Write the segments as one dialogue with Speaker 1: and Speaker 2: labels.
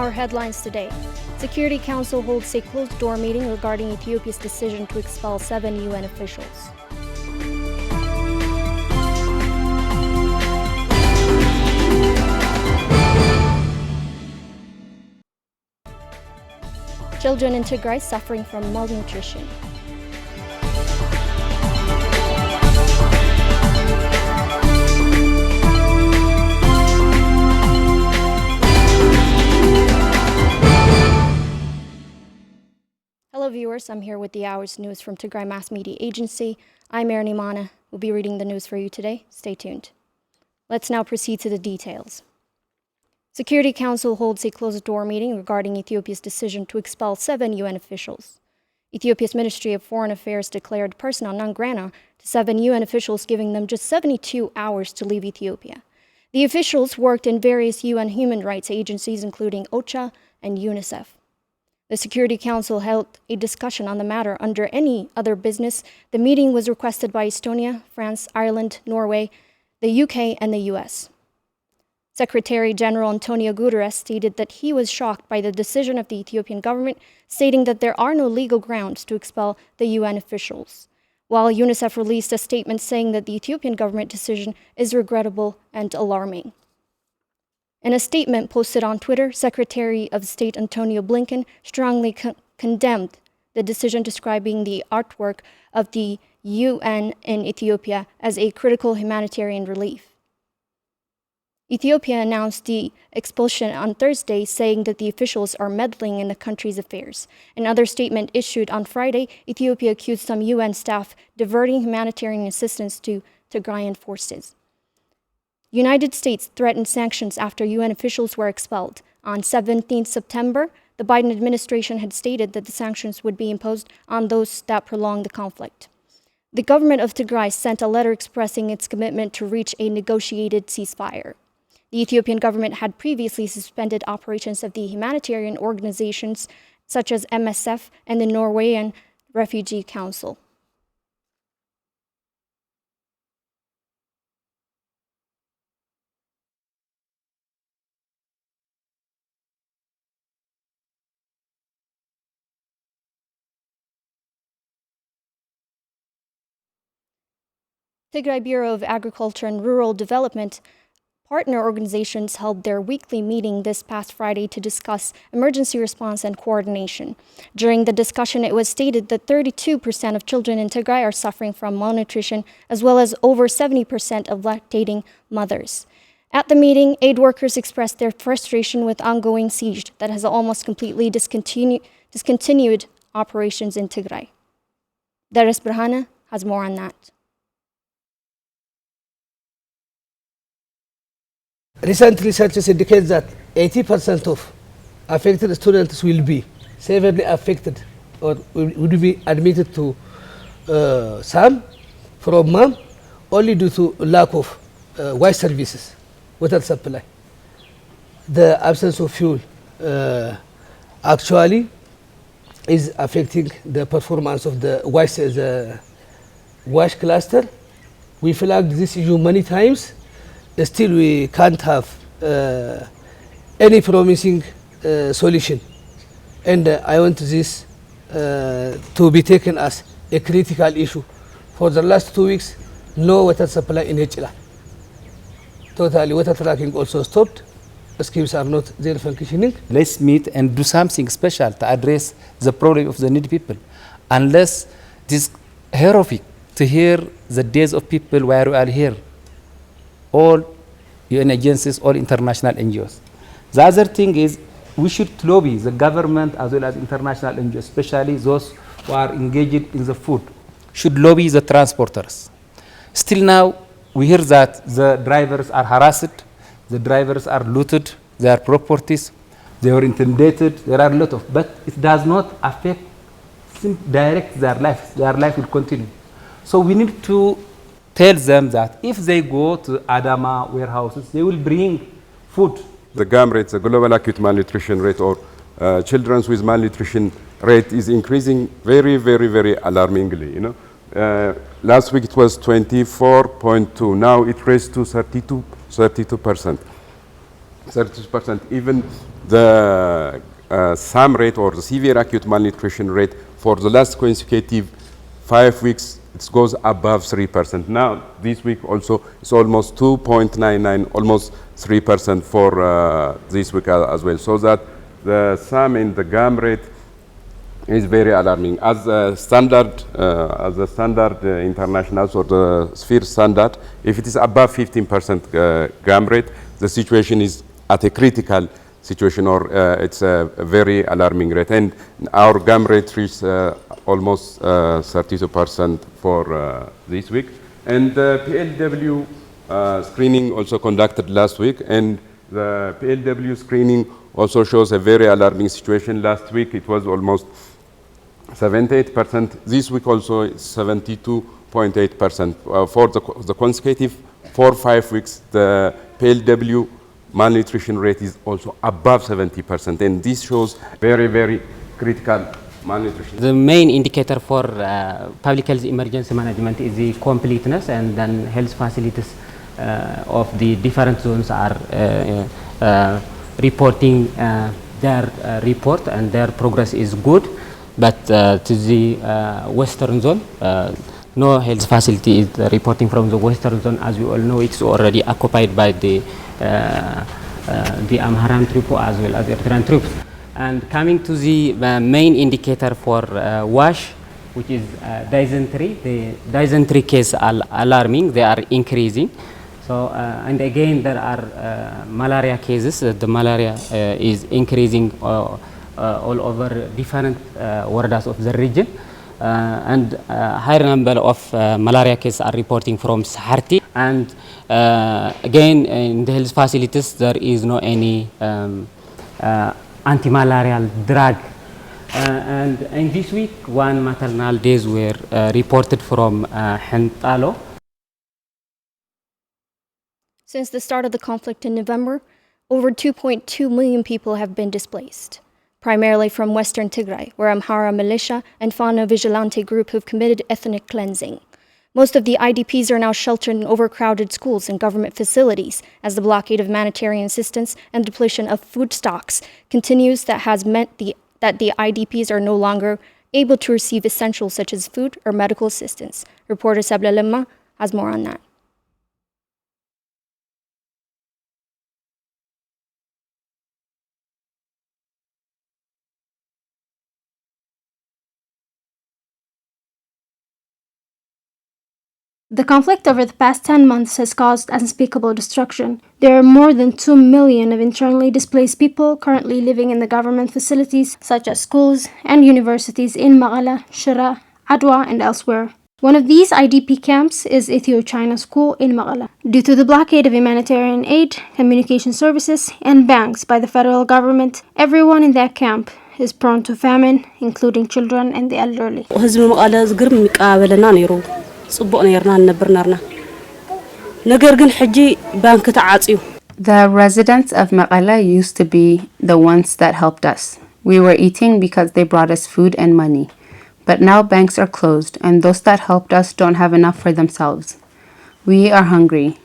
Speaker 1: our headlines today. Security Council holds a closed-door meeting regarding Ethiopia's decision to expel 7 UN officials. Children in Tigray suffering from malnutrition. Hello viewers, I'm here with the hour's news from Tigray Mass Media Agency. I'm Erin Imana. We'll be reading the news for you today. Stay tuned. Let's now proceed to the details. Security Council holds a closed-door meeting regarding Ethiopia's decision to expel 7 UN officials. Ethiopia's Ministry of Foreign Affairs declared persona non grata to 7 UN officials, giving them just 72 hours to leave Ethiopia. The officials worked in various UN human rights agencies, including OCHA and UNICEF. The Security Council held a discussion on the matter under any other business. The meeting was requested by Estonia, France, Ireland, Norway, the UK, and the US. Secretary General Antonio Guterres stated that he was shocked by the decision of the Ethiopian government, stating that there are no legal grounds to expel the UN officials, while UNICEF released a statement saying that the Ethiopian government decision is regrettable and alarming. In a statement posted on Twitter, Secretary of State Antonio Blinken strongly condemned the decision, describing the artwork of the UN in Ethiopia as a critical humanitarian relief. Ethiopia announced the expulsion on Thursday, saying that the officials are meddling in the country's affairs. In another statement issued on Friday, Ethiopia accused some UN staff diverting humanitarian assistance to Tigrayan forces. United States threatened sanctions after UN officials were expelled. On 17 September, the Biden administration had stated that the sanctions would be imposed on those that prolong the conflict. The government of Tigray sent a letter expressing its commitment to reach a negotiated ceasefire. The Ethiopian government had previously suspended operations of the humanitarian organizations such as MSF and the Norwegian Refugee Council. Tigray Bureau of Agriculture and Rural Development partner organizations held their weekly meeting this past Friday to discuss emergency response and coordination. During the discussion, it was stated that 32% of children in Tigray are suffering from malnutrition, as well as over 70% of lactating mothers. At the meeting, aid workers expressed their frustration with ongoing siege that has almost completely discontinued operations in Tigray. Dares Brhana has more on that.
Speaker 2: Recent researches indicate that 80% of affected students will be severely affected or will be admitted to SAM from MAM only due to lack of waste services, water supply. The absence of fuel actually is affecting the performance of the wash cluster. We flagged this issue many times. Still, we can't have any promising solution. And I want this to be taken as a critical issue. For the last 2 weeks, no water supply in Echila. Totally, water tracking also stopped. Schemes are not there functioning.
Speaker 3: Let's meet and do something special to address the problem of the needy people. Unless this horrific to hear the days of people where we are here. All UN agencies, all international NGOs. The other thing is we should lobby the government as well as international NGOs, especially those who are engaged in the food, should lobby the transporters. Still now, we hear that the drivers are harassed, the drivers are looted, their properties, they were intimidated, there are a lot of, but it does not affect, direct their life will continue. So we need to tell them that if they go to Adama warehouses, they will bring food.
Speaker 4: The GAM rate, the global acute malnutrition rate, or children with malnutrition rate, is increasing very, very, very alarmingly. You know, last week it was 24.2. Now it raised to 32%. 32%. Even the SAM rate or the severe acute malnutrition rate for the last consecutive 5 weeks, it goes above 3%. Now, this week also, it's almost 2.99, almost 3% for this week as well. So that the SAM and the GAM rate is very alarming. As a standard, international or the sphere standard, if it is above 15% GAM rate, the situation is at a critical situation, or it's a very alarming rate. And our GAM rate reached almost 32% for this week. And the PLW screening also conducted last week, and the PLW screening also shows a very alarming situation. Last week it was almost 78%. This week also it's 72.8%. For the consecutive 4-5 weeks, the PLW malnutrition rate is also above 70%, and this shows very, very critical malnutrition.
Speaker 5: The main indicator for public health emergency management is the completeness, and then health facilities of the different zones are reporting their report, and their progress is good. But to the western zone, no health facility is reporting from the western zone. As we all know, it's already occupied by the Amharan troops as well as the Eritrean troops. And coming to the main indicator for WASH, which is dysentery, the dysentery cases are alarming. They are increasing. So and again there are malaria cases. The malaria is increasing all over different wardas of the region, and higher number of malaria cases are reporting from Saharti. And again, in the health facilities, there is no any anti-malarial drug. And in this week, 1 maternal deaths were reported from Hentalo.
Speaker 1: Since the start of the conflict in November, over 2.2 million people have been displaced, primarily from western Tigray, where Amhara militia and Fano Vigilante group have committed ethnic cleansing. Most of the IDPs are now sheltered in overcrowded schools and government facilities, as the blockade of humanitarian assistance and depletion of food stocks continues. That has meant that the IDPs are no longer able to receive essentials such as food or medical assistance. Reporter Sabla Lemma has more on that.
Speaker 6: The conflict over the past 10 months has caused unspeakable destruction. There are more than 2 million of internally displaced people currently living in the government facilities, such as schools and universities in Magala, Shira, Adwa, and elsewhere. One of these IDP camps is Ethio-China School in Magala. Due to the blockade of humanitarian aid, communication services, and banks by the federal government, everyone in that camp is prone to famine, including children and the elderly.
Speaker 7: The residents of Maqala used to be the ones that helped us. We were eating because they brought us food and money. But now banks are closed, and those that helped us don't have enough for themselves. We are hungry.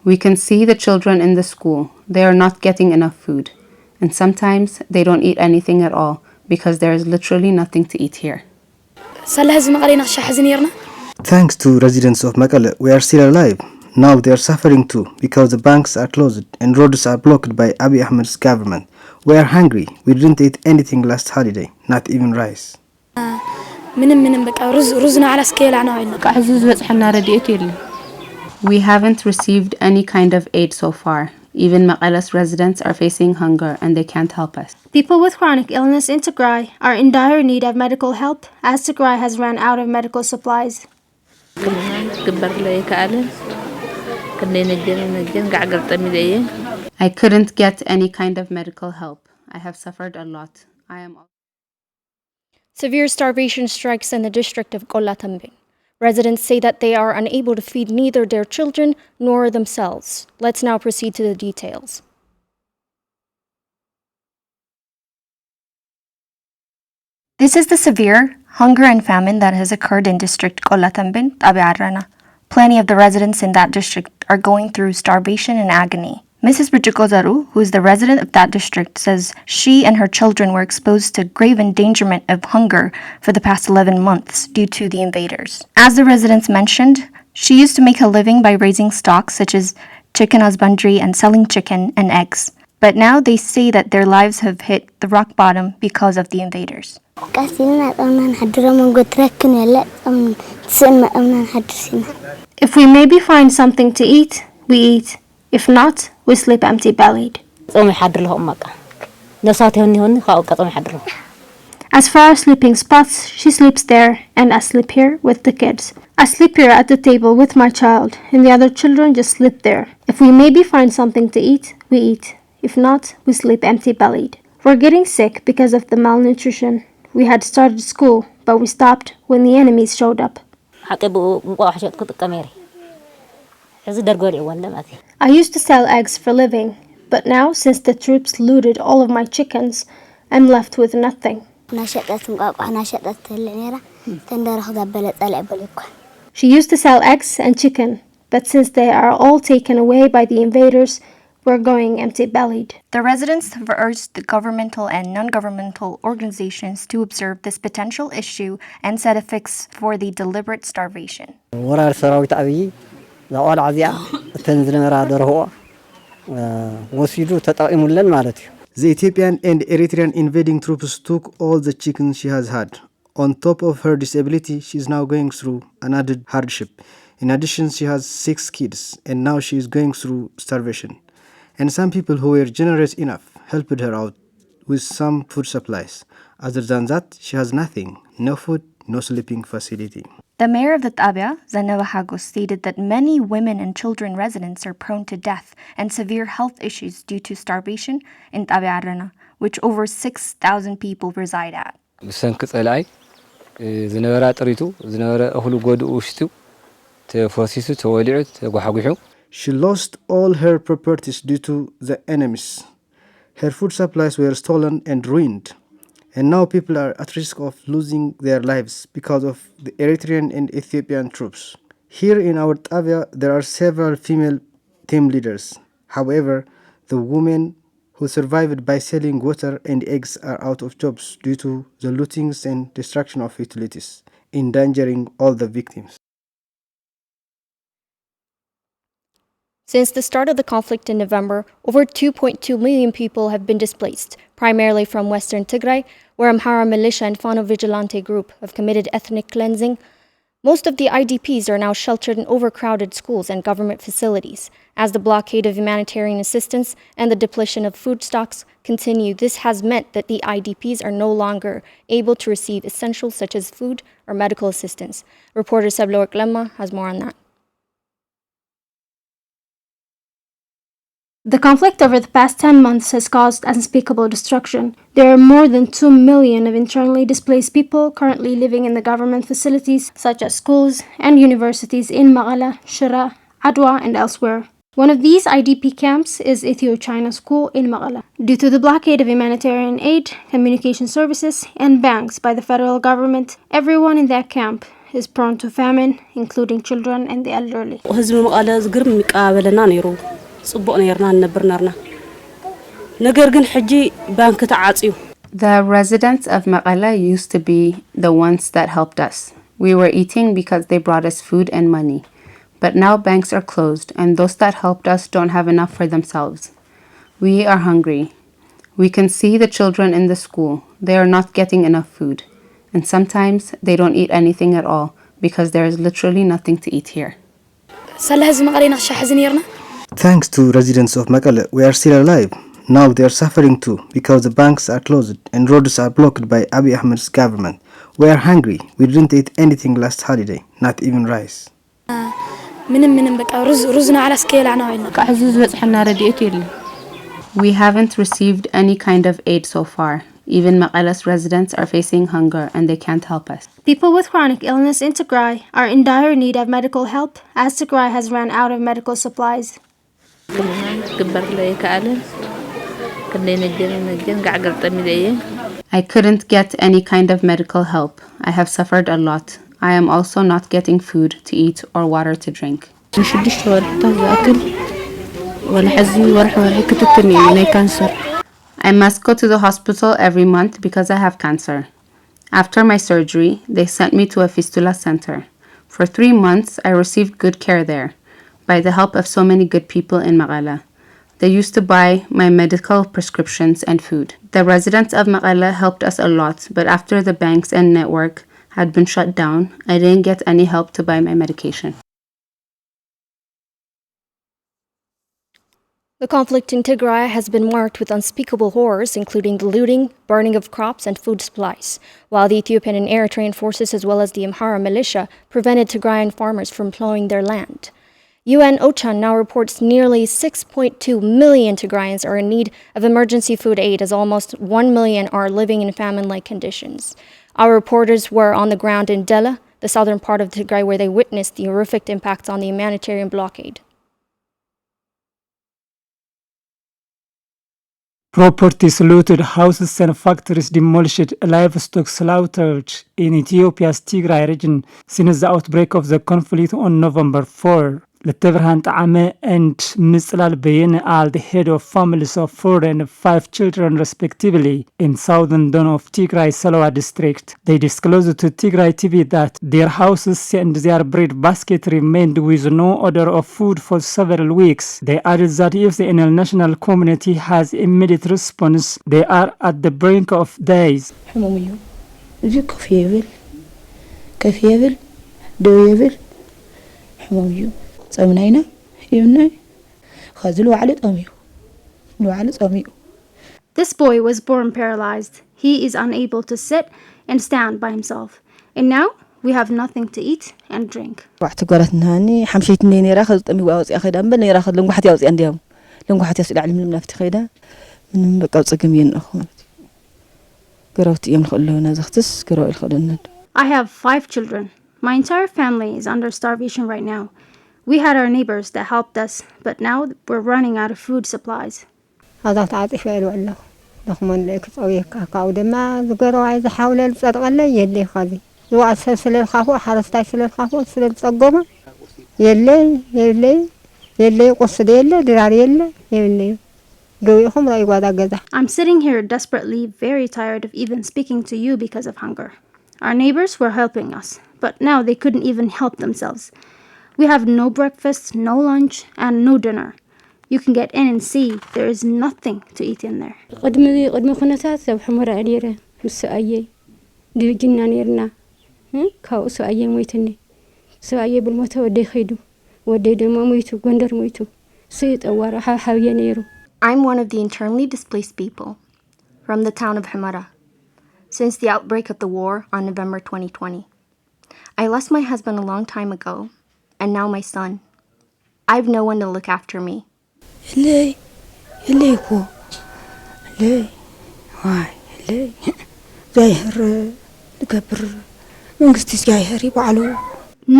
Speaker 7: We can see the children in the school. They are not getting enough food. And sometimes they don't eat anything at all because there is literally nothing to eat here.
Speaker 8: Thanks to residents of Maqala, we are still alive. Now they are suffering too because the banks are closed and roads are blocked by Abiy Ahmed's government. We are hungry. We didn't eat anything last holiday, not even rice.
Speaker 7: We haven't received any kind of aid so far. Even Maqala's residents are facing hunger and they can't help us.
Speaker 6: People with chronic illness in Tigray are in dire need of medical help, as Tigray has run out of medical supplies.
Speaker 7: I couldn't get any kind of medical help. I have suffered a lot.
Speaker 1: Severe starvation strikes in the district of Qolatambin. Residents say that they are unable to feed neither their children nor themselves. Let's now proceed to the details. This is the severe hunger and famine that has occurred in district Qolatambin, Tabi Arrana. Plenty of the residents in that district are going through starvation and agony. Mrs. Brichikozaru, who is the resident of that district, says she and her children were exposed to grave endangerment of hunger for the past 11 months due to the invaders. As the residents mentioned, she used to make a living by raising stock such as chicken husbandry and selling chicken and eggs. But now they say that their lives have hit the rock bottom because of the invaders.
Speaker 6: If we maybe find something to eat, we eat. If not, we sleep empty-bellied. As for our sleeping spots, she sleeps there and I sleep here with the kids. I sleep here at the table with my child and the other children just sleep there. If we maybe find something to eat, we eat. If not, we sleep empty-bellied. We're getting sick because of the malnutrition. We had started school, but we stopped when the enemies showed up. I used to sell eggs for living, but now since the troops looted all of my chickens, I'm left with nothing. She used to sell eggs and chicken, but since they are all taken away by the invaders, we're going empty-bellied.
Speaker 1: The residents have urged the governmental and non-governmental organizations to observe this potential issue and set a fix for the deliberate starvation.
Speaker 8: The Ethiopian and Eritrean invading troops took all the chickens she has had. On top of her disability, she is now going through another hardship. In addition, she has 6 kids, and now she is going through starvation. And some people who were generous enough helped her out with some food supplies. Other than that, she has nothing. No food, no sleeping facility.
Speaker 1: The mayor of the Tabia, Zaneva Hagos, stated that many women and children residents are prone to death and severe health issues due to starvation in Tabia Arena, which over 6,000 people reside at.
Speaker 8: She lost all her properties due to the enemies. Her food supplies were stolen and ruined. And now people are at risk of losing their lives because of the Eritrean and Ethiopian troops. Here in our Tabia, there are several female team leaders. However, the women who survived by selling water and eggs are out of jobs due to the lootings and destruction of utilities, endangering all the victims.
Speaker 1: Since the start of the conflict in November, over 2.2 million people have been displaced, primarily from western Tigray, where Amhara militia and Fano Vigilante group have committed ethnic cleansing. Most of the IDPs are now sheltered in overcrowded schools and government facilities. As the blockade of humanitarian assistance and the depletion of food stocks continue, this has meant that the IDPs are no longer able to receive essentials such as food or medical assistance. Reporter Sabloak Lemma has more on that.
Speaker 6: The conflict over the past 10 months has caused unspeakable destruction. There are more than 2 million of internally displaced people currently living in the government facilities, such as schools and universities in Magala, Shira, Adwa, and elsewhere. One of these IDP camps is Ethio-China School in Magala. Due to the blockade of humanitarian aid, communication services, and banks by the federal government, everyone in that camp is prone to famine, including children and the elderly.
Speaker 7: The residents of Maqala used to be the ones that helped us. We were eating because they brought us food and money. But now banks are closed and those that helped us don't have enough for themselves. We are hungry. We can see the children in the school. They are not getting enough food. And sometimes they don't eat anything at all because there is literally nothing to eat here.
Speaker 8: Thanks to residents of Mekelle, we are still alive. Now they are suffering too because the banks are closed and roads are blocked by Abiy Ahmed's government. We are hungry. We didn't eat anything last holiday, not even rice.
Speaker 7: We haven't received any kind of aid so far. Even Maqala's residents are facing hunger and they can't help us.
Speaker 6: People with chronic illness in Tigray are in dire need of medical help as Tigray has run out of medical supplies.
Speaker 7: I couldn't get any kind of medical help. I have suffered a lot. I am also not getting food to eat or water to drink. I must go to the hospital every month because I have cancer. After my surgery, they sent me to a fistula center. For 3 months, I received good care there, by the help of so many good people in Maqala. They used to buy my medical prescriptions and food. The residents of Maqala helped us a lot, but after the banks and network had been shut down, I didn't get any help to buy my medication.
Speaker 1: The conflict in Tigray has been marked with unspeakable horrors, including the looting, burning of crops and food supplies, while the Ethiopian and Eritrean forces as well as the Amhara militia prevented Tigrayan farmers from plowing their land. UN OCHA now reports nearly 6.2 million Tigrayans are in need of emergency food aid, as almost 1 million are living in famine-like conditions. Our reporters were on the ground in Dela, the southern part of Tigray, where they witnessed the horrific impacts on the humanitarian blockade.
Speaker 9: Properties looted, houses and factories demolished, livestock slaughtered in Ethiopia's Tigray region since the outbreak of the conflict on November 4. Letevrahan Ta'ame and Mislal Bayene are the head of families of 4 and 5 children respectively in southern zone of Tigray Salawa district. They disclosed to Tigray TV that their houses and their bread basket remained with no order of food for several weeks. They added that if the international community has immediate response, they are at the brink of days.
Speaker 10: صومناينا يونا خازلوا على طميو لو على طميو.
Speaker 6: This boy was born paralyzed. He is unable to sit and stand by himself. And now we have nothing to eat and drink.
Speaker 10: وقت قالت نهاني حمشيت نيني راخذ طمي واوصي اخيدا بني راخذ لنغ واحد يوصي عندهم لنغ واحد يسال علم المنافت خيدا من بقى وصقمين اخوات قراوت يم خلونا زختس قراو الخدن.
Speaker 6: I have 5 children. My entire family is under starvation right now. We had our neighbors that helped us, but now we're running out of food supplies.
Speaker 11: هذا تعاطف له لخمن لك صويك كاو دما زغرو عايز حاول الصدقه يلي خذي واسس للخافو حرستاش للخافو سلصقوما يلي قصد يلي درار يلي قويهم راي غدا غدا.
Speaker 6: I'm sitting here desperately, very tired of even speaking to you because of hunger. Our neighbors were helping us, but now they couldn't even help themselves. We have no breakfast, no lunch, and no dinner. You can get in and see there is nothing to eat in there.
Speaker 11: قدم خناتات سو حمر عليره مسأيي ديجنا نيرنا كاو سأيي مويتني سأيي بالموتى ودي خيدو ودي دم مويتو غندر مويتو سيد أوارا حاوية نيرو.
Speaker 1: I'm one of the internally displaced people from the town of Hamara. Since the outbreak of the war on November 2020, I lost my husband a long time ago, and now my son. I've no one to look after me.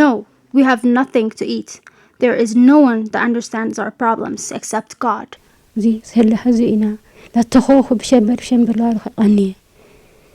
Speaker 6: No, we have nothing to eat. There is no one that understands our problems except God.
Speaker 11: زي سهل حزينا لا تخوخ بشمبر لا قني